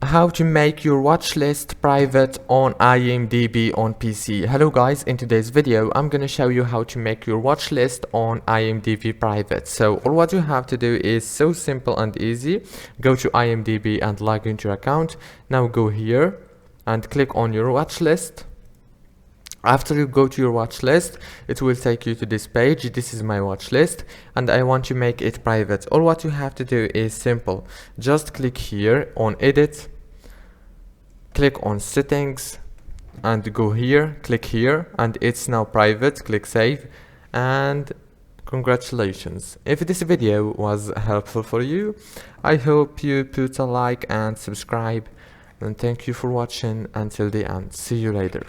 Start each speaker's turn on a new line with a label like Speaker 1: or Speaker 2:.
Speaker 1: how to make your watch list private on IMDb on PC. Hello guys, in today's video I'm gonna show you how to make your watch list on IMDb private. So all what you have to do is so simple and easy. Go to IMDb and log into your account. Now go here and click on your watch list. After you go to your watch list, it will take you to this page. This is my watch list and I want to make it private. All what you have to do is simple. Just click here on edit, click on settings and go here, click here, and it's now private. Click save and congratulations. If this video was helpful for you, I hope you put a like and subscribe, and thank you for watching until the end. See you later.